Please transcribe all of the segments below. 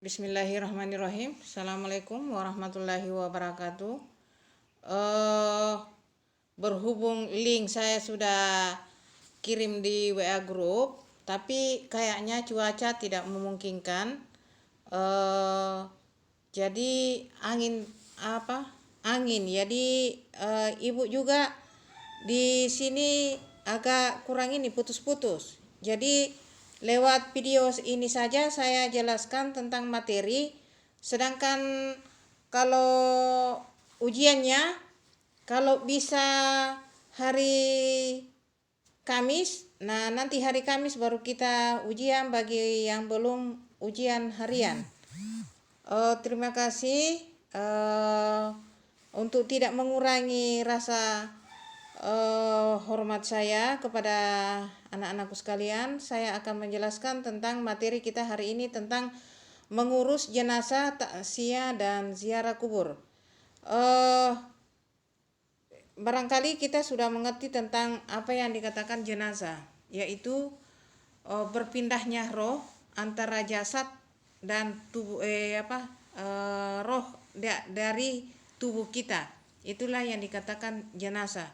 Bismillahirrahmanirrahim. Assalamualaikum warahmatullahi wabarakatuh. Eh, Berhubung link saya sudah kirim di WA Group, tapi kayaknya cuaca tidak memungkinkan. Eh, jadi angin. Jadi ibu juga di sini agak kurang ini putus-putus. Jadi lewat video ini saja saya jelaskan tentang materi. Sedangkan kalau ujiannya, kalau bisa hari Kamis, nah nanti hari Kamis baru kita ujian bagi yang belum ujian harian. Terima kasih. Untuk tidak mengurangi rasa hormat saya kepada anak-anakku sekalian, saya akan menjelaskan tentang materi kita hari ini tentang mengurus jenazah, takziah dan ziarah kubur. Barangkali kita sudah mengerti tentang apa yang dikatakan jenazah, yaitu berpindahnya roh antara jasad dan tubuh roh dari tubuh kita. Itulah yang dikatakan jenazah.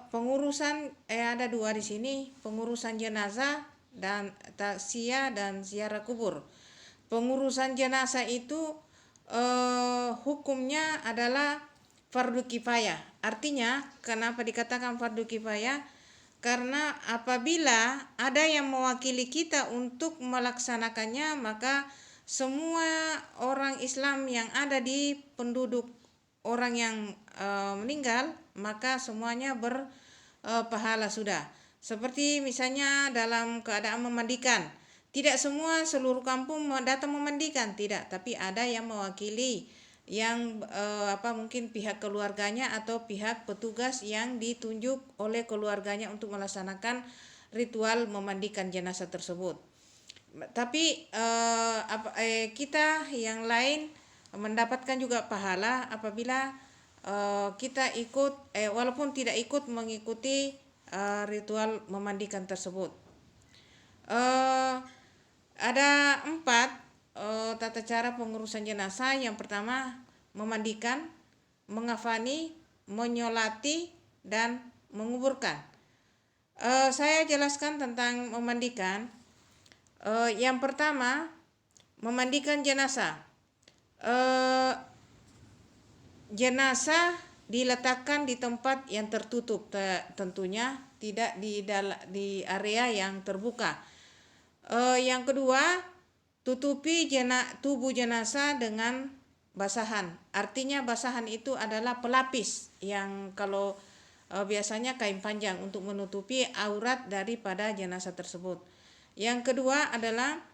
Pengurusan ada dua di sini, pengurusan jenazah dan takziah dan ziarah kubur. Pengurusan jenazah itu hukumnya adalah fardu kifayah. Artinya, kenapa dikatakan fardu kifayah? Karena apabila ada yang mewakili kita untuk melaksanakannya, maka semua orang Islam yang ada di penduduk orang yang meninggal, maka semuanya berpahala sudah. Seperti misalnya dalam keadaan memandikan, tidak semua seluruh kampung datang memandikan, tidak, tapi ada yang mewakili, yang mungkin pihak keluarganya atau pihak petugas yang ditunjuk oleh keluarganya untuk melaksanakan ritual memandikan jenazah tersebut. Tapi kita yang lain mendapatkan juga pahala apabila kita ikut walaupun tidak ikut mengikuti ritual memandikan tersebut. Ada 4 tata cara pengurusan jenazah. Yang pertama, memandikan, mengafani, menyolati, dan menguburkan. Saya jelaskan tentang memandikan. Yang pertama, memandikan jenazah. Jenazah diletakkan di tempat yang tertutup, tentunya tidak di area yang terbuka. Yang kedua, tutupi tubuh jenazah dengan basahan. Artinya basahan itu adalah pelapis yang kalau biasanya kain panjang untuk menutupi aurat daripada jenazah tersebut. Yang kedua adalah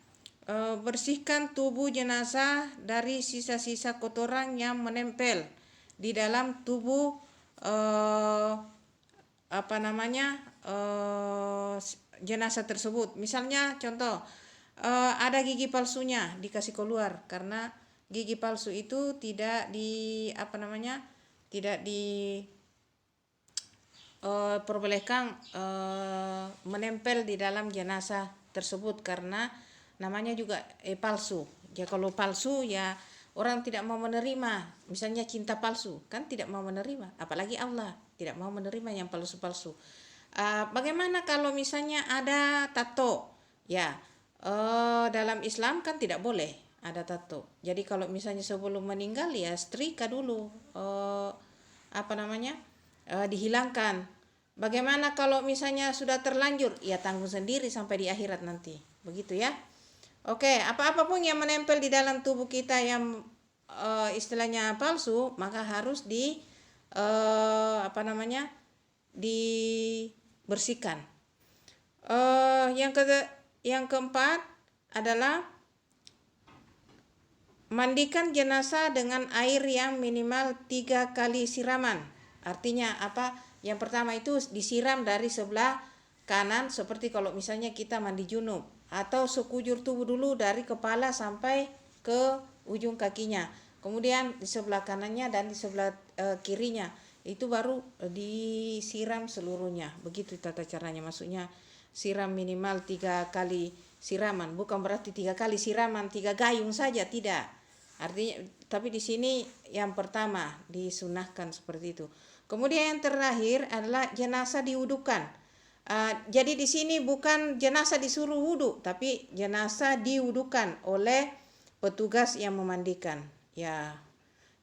bersihkan tubuh jenazah dari sisa-sisa kotoran yang menempel di dalam tubuh jenazah tersebut. Misalnya contoh, ada gigi palsunya dikasih keluar, karena gigi palsu itu tidak perbolehkan menempel di dalam jenazah tersebut karena namanya juga palsu. Ya kalau palsu ya orang tidak mau menerima. Misalnya cinta palsu kan tidak mau menerima, apalagi Allah tidak mau menerima yang palsu-palsu. Bagaimana kalau misalnya ada tato? Ya, dalam Islam kan tidak boleh ada tato. Jadi kalau misalnya sebelum meninggal ya setrika dulu, dihilangkan. Bagaimana kalau misalnya sudah terlanjur? Ya tanggung sendiri sampai di akhirat nanti. Begitu ya. Oke, apa-apapun yang menempel di dalam tubuh kita yang istilahnya palsu, maka harus dibersihkan. Yang keempat adalah mandikan jenazah dengan air yang minimal 3 kali siraman. Artinya apa? Yang pertama itu disiram dari sebelah kanan seperti kalau misalnya kita mandi junub, atau sekujur tubuh dulu dari kepala sampai ke ujung kakinya. Kemudian di sebelah kanannya dan di sebelah kirinya. Itu baru disiram seluruhnya. Begitu tata caranya, maksudnya siram minimal 3 kali siraman. Bukan berarti 3 kali siraman, 3 gayung saja, tidak. Artinya, tapi di sini yang pertama disunahkan seperti itu. Kemudian yang terakhir adalah jenazah diwudukan. Jadi di sini bukan jenazah disuruh wudhu, tapi jenazah diwudukan oleh petugas yang memandikan. Ya.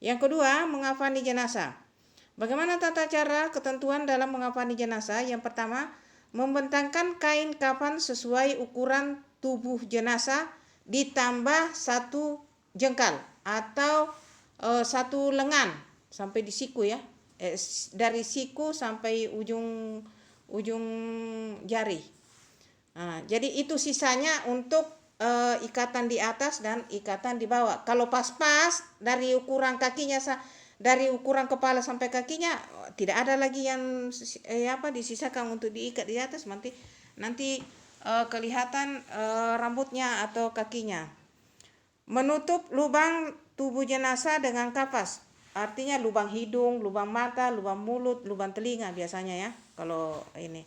Yang kedua, mengafani jenazah. Bagaimana tata cara ketentuan dalam mengafani jenazah? Yang pertama, membentangkan kain kafan sesuai ukuran tubuh jenazah ditambah 1 jengkal atau 1 lengan sampai di siku ya. Dari siku sampai ujung jari. Jadi itu sisanya untuk ikatan di atas dan ikatan di bawah. Kalau pas-pas dari ukuran kakinya dari ukuran kepala sampai kakinya tidak ada lagi yang disisakan untuk diikat di atas, nanti kelihatan rambutnya atau kakinya. Menutup lubang tubuh jenazah dengan kapas, artinya lubang hidung, lubang mata, lubang mulut, lubang telinga biasanya ya. Kalau ini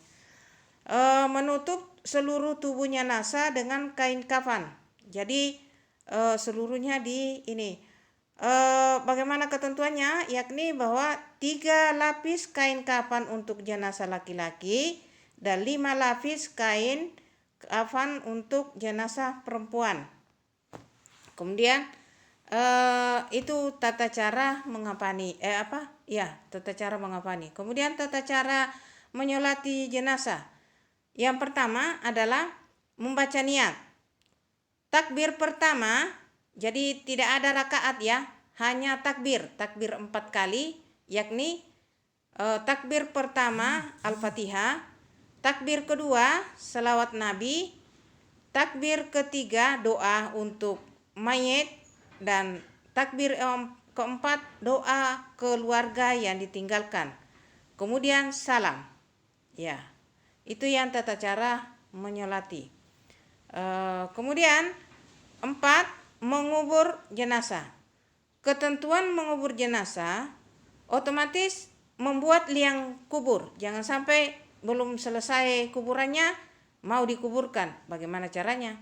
menutup seluruh tubuh jenazah dengan kain kafan. Jadi seluruhnya di ini. Bagaimana ketentuannya? Yakni bahwa 3 lapis kain kafan untuk jenazah laki-laki dan 5 lapis kain kafan untuk jenazah perempuan. Kemudian itu tata cara mengafani. Tata cara mengafani. Kemudian tata cara menyolati jenazah. Yang pertama adalah membaca niat. Takbir pertama, jadi tidak ada rakaat ya, hanya takbir 4 kali, yakni takbir pertama Al-Fatihah, takbir kedua selawat Nabi, takbir ketiga doa untuk mayit, dan takbir keempat doa keluarga yang ditinggalkan. Kemudian salam. Ya, itu yang tata cara menyolati. Kemudian 4, mengubur jenazah. Ketentuan mengubur jenazah otomatis membuat liang kubur. Jangan sampai belum selesai kuburannya mau dikuburkan. Bagaimana caranya?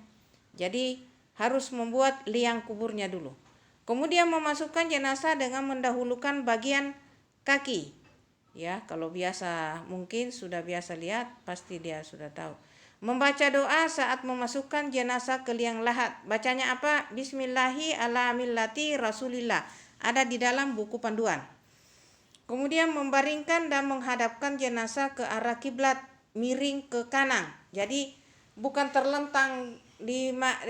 Jadi harus membuat liang kuburnya dulu. Kemudian memasukkan jenazah dengan mendahulukan bagian kaki. Ya, kalau biasa mungkin sudah biasa lihat, pasti dia sudah tahu. Membaca doa saat memasukkan jenazah ke liang lahat. Bacanya apa? Bismillahi ala millati Rasulillah. Ada di dalam buku panduan. Kemudian membaringkan dan menghadapkan jenazah ke arah kiblat, miring ke kanan. Jadi bukan terlentang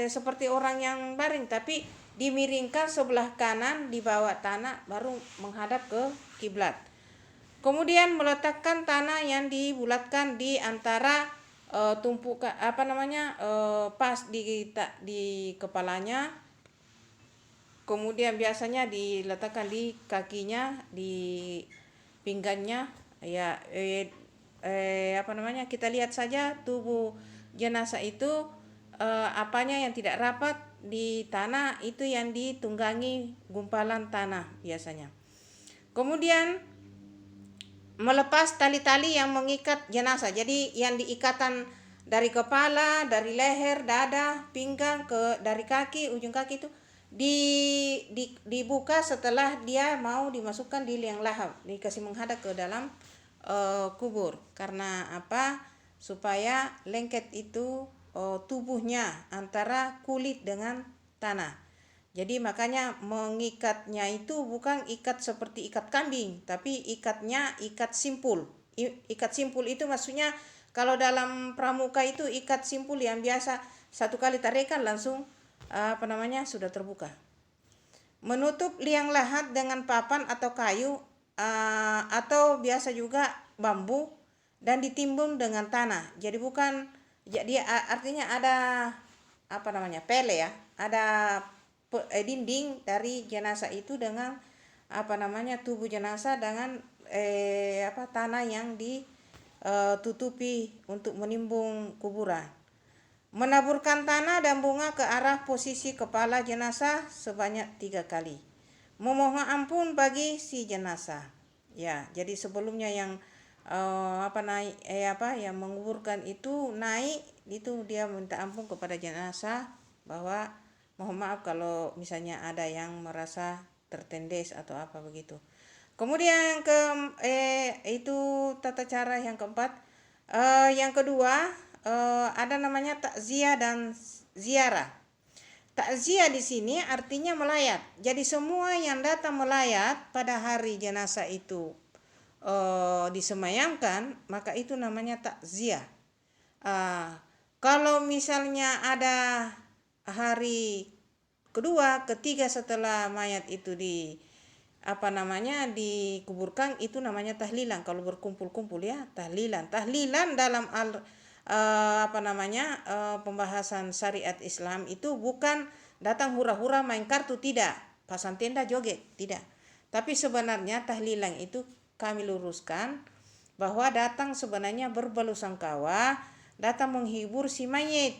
seperti orang yang baring, tapi dimiringkan sebelah kanan di bawah tanah baru menghadap ke kiblat. Kemudian meletakkan tanah yang dibulatkan di antara pas di kepalanya. Kemudian biasanya diletakkan di kakinya, di pinggangnya. Ya, kita lihat saja tubuh jenazah itu apanya yang tidak rapat di tanah itu yang ditunggangi gumpalan tanah biasanya. Kemudian melepas tali-tali yang mengikat jenazah. Jadi yang diikatan dari kepala, dari leher, dada, pinggang dari kaki, ujung kaki itu dibuka setelah dia mau dimasukkan di liang lahat, dikasih menghadap ke dalam kubur. Karena apa? Supaya lengket itu tubuhnya antara kulit dengan tanah. Jadi makanya mengikatnya itu bukan ikat seperti ikat kambing, tapi ikatnya ikat simpul. Ikat simpul itu maksudnya kalau dalam pramuka itu ikat simpul yang biasa 1 kali tarikan langsung sudah terbuka. Menutup liang lahat dengan papan atau kayu atau biasa juga bambu dan ditimbun dengan tanah. Jadi artinya ada pele ya, ada dinding dari jenazah itu dengan tubuh jenazah dengan tanah yang ditutupi untuk menimbun kuburan. Menaburkan tanah dan bunga ke arah posisi kepala jenazah sebanyak 3 kali. Memohon ampun bagi si jenazah. Ya, jadi sebelumnya yang yang menguburkan itu naik, itu dia minta ampun kepada jenazah bahwa mohon maaf kalau misalnya ada yang merasa tertindas atau apa begitu. Kemudian itu tata cara yang keempat. Yang kedua, ada namanya takziah dan ziarah. Takziah di sini artinya melayat. Jadi semua yang datang melayat pada hari jenazah itu disemayamkan, maka itu namanya takziah. Kalau misalnya ada hari kedua, ketiga setelah mayat itu dikuburkan, itu namanya tahlilan. Kalau berkumpul-kumpul ya tahlilan dalam pembahasan syariat Islam itu bukan datang hura-hura main kartu, tidak, pasang tenda joget, tidak. Tapi sebenarnya tahlilan itu kami luruskan bahwa datang sebenarnya berbelasungkawa, datang menghibur si mayit,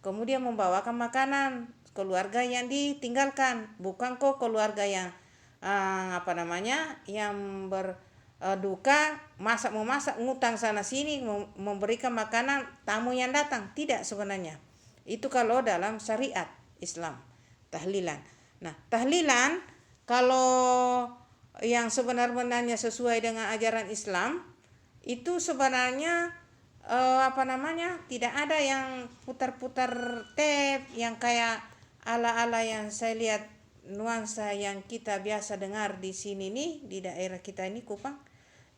kemudian membawakan makanan keluarga yang ditinggalkan, bukan kok keluarga yang yang berduka memasak ngutang sana sini memberikan makanan tamu yang datang, tidak sebenarnya. Itu kalau dalam syariat Islam tahlilan. Nah, tahlilan kalau yang sebenarnya sesuai dengan ajaran Islam itu sebenarnya tidak ada yang putar-putar tape yang kayak ala-ala yang saya lihat nuansa yang kita biasa dengar di sini nih, di daerah kita ini Kupang.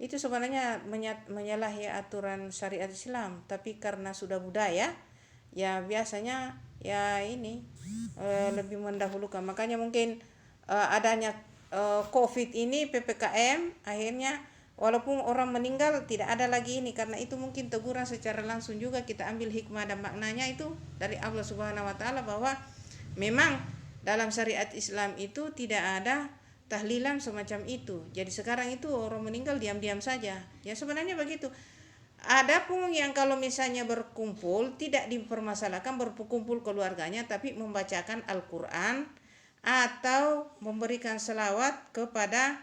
Itu sebenarnya menyalahi aturan syariat Islam, tapi karena sudah budaya ya biasanya ya ini lebih mendahulukan. Makanya mungkin adanya COVID ini, PPKM, akhirnya walaupun orang meninggal tidak ada lagi ini, karena itu mungkin teguran secara langsung juga kita ambil hikmah dan maknanya itu dari Allah Subhanahu wa taala, bahwa memang dalam syariat Islam itu tidak ada tahlilan semacam itu. Jadi sekarang itu orang meninggal diam-diam saja. Ya sebenarnya begitu. Adapun yang kalau misalnya berkumpul tidak dipermasalahkan berkumpul keluarganya, tapi membacakan Al-Qur'an atau memberikan selawat kepada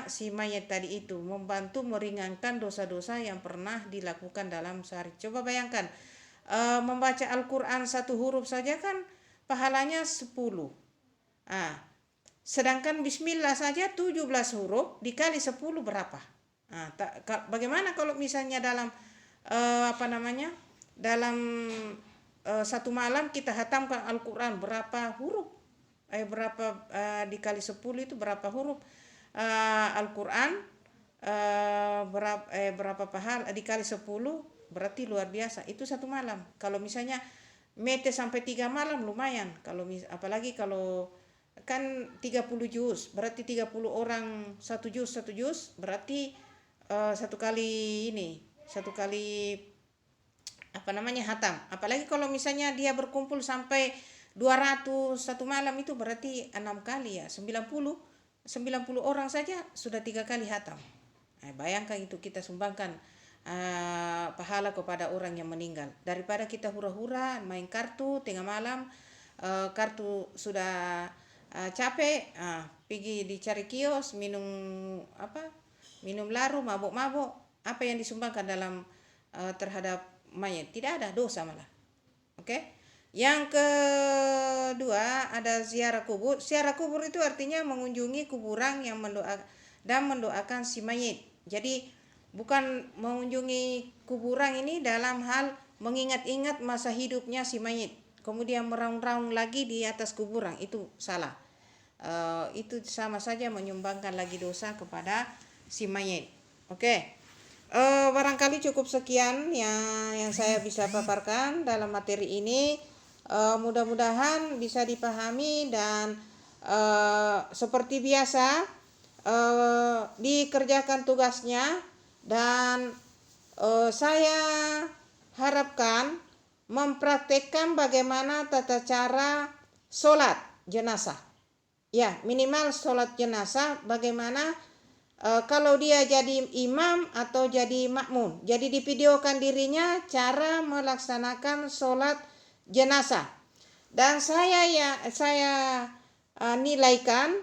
si mayat tadi itu, membantu meringankan dosa-dosa yang pernah dilakukan dalam sehari. Coba bayangkan, membaca Al-Qur'an satu huruf saja kan pahalanya 10. Sedangkan bismillah saja 17 huruf dikali 10 berapa? Bagaimana kalau misalnya dalam dalam satu malam kita hatamkan Al-Qur'an, berapa huruf? Dikali 10 itu berapa huruf? Al-Qur'an berapa pahala dikali 10, berarti luar biasa. Itu satu malam. Kalau misalnya mete sampai 3 malam lumayan. Apalagi kalau kan 30 juz, berarti 30 orang satu juz, berarti satu kali hatam. Apalagi kalau misalnya dia berkumpul sampai 200 satu malam, itu berarti 6 kali ya, 90 orang saja sudah 3 kali hatam. Bayangkan itu kita sumbangkan pahala kepada orang yang meninggal, daripada kita hura-hura main kartu tengah malam, kartu sudah capek, pergi dicari kios, minum laru, mabuk-mabuk. Apa yang disumbangkan dalam terhadap mayat? Tidak ada, dosa malah. Oke? Yang kedua ada ziarah kubur. Ziarah kubur itu artinya mengunjungi kuburan yang mendoakan si mayit. Jadi bukan mengunjungi kuburan ini dalam hal mengingat-ingat masa hidupnya si mayit, kemudian meraung-raung lagi di atas kuburan, itu salah. Itu sama saja menyumbangkan lagi dosa kepada si mayit. Oke. Barangkali cukup sekian yang saya bisa paparkan dalam materi ini. Mudah-mudahan bisa dipahami dan seperti biasa dikerjakan tugasnya, dan saya harapkan mempraktekkan bagaimana tata cara sholat jenazah. Ya, minimal sholat jenazah bagaimana kalau dia jadi imam atau jadi makmum. Jadi divideokan dirinya cara melaksanakan sholat jenazah. Dan saya nilaikan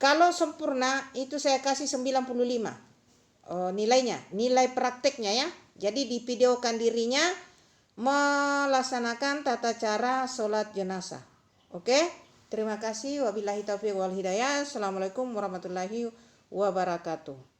Kalau sempurna itu saya kasih 95 nilainya, nilai prakteknya ya. Jadi divideokan dirinya melaksanakan tata cara sholat jenazah. Oke, terima kasih. Wabillahi taufiq wal hidayah. Assalamualaikum warahmatullahi wabarakatuh.